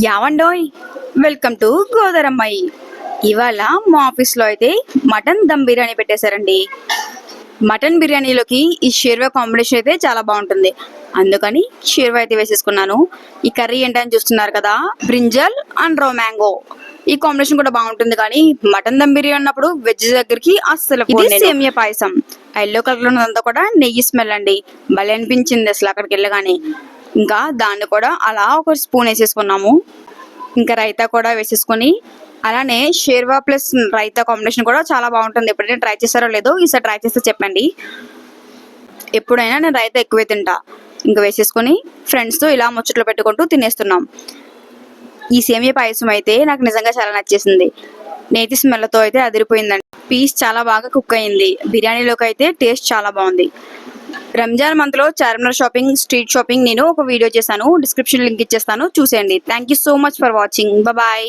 యావండోయ్, welcome to గోదరమ్మాయి. ఇవాళ మా ఆఫీస్లో అయితే మటన్ దమ్ బిర్యానీ పెట్టేశారండి. మటన్ బిర్యానీలోకి ఈ షేర్వా కాంబినేషన్ అయితే చాలా బాగుంటుంది. అందుకని షేర్వా అయితే వేసేసుకున్నాను. ఈ కర్రీ ఏంటని చూస్తున్నారు కదా, బ్రింజల్ అండ్ రో మ్యాంగో. ఈ కాంబినేషన్ కూడా బాగుంటుంది, కానీ మటన్ దమ్ బిర్యానీ అన్నప్పుడు వెజ్ దగ్గరికి అస్సలు ఇది సేమియా పాయసం. ఎల్లో కలర్ ఉన్నదంతా కూడా నెయ్యి స్మెల్ అండి. భలే అనిపించింది అసలు అక్కడికి వెళ్ళగానే. ఇంకా దాన్ని కూడా అలా ఒక స్పూన్ వేసేసుకున్నాము. ఇంకా రైతా కూడా వేసేసుకొని, అలానే షేర్వా ప్లస్ రైతా కాంబినేషన్ కూడా చాలా బాగుంటుంది. ఎప్పుడైనా ట్రై చేస్తారో లేదో, ఈసారి ట్రై చేస్తే చెప్పండి. ఎప్పుడైనా నేను రైతా ఎక్కువే తింటా. ఇంకా వేసేసుకొని ఫ్రెండ్స్తో ఇలా ముచ్చట్లు పెట్టుకుంటూ తినేస్తున్నాం. ఈ సేమియా పాయసం అయితే నాకు నిజంగా చాలా నచ్చేసింది. నేతి స్మెల్తో అయితే అదిరిపోయిందండి. పీస్ చాలా బాగా కుక్ అయింది. బిర్యానీలోకి అయితే టేస్ట్ చాలా బాగుంది. రంజాన్ మంత్లో చార్మినార్ షాపింగ్, స్ట్రీట్ షాపింగ్ నేను ఒక వీడియో చేశాను. డిస్క్రిప్షన్ లింక్ ఇచ్చేస్తాను, చూసేయండి. Thank you so much for watching. Bye.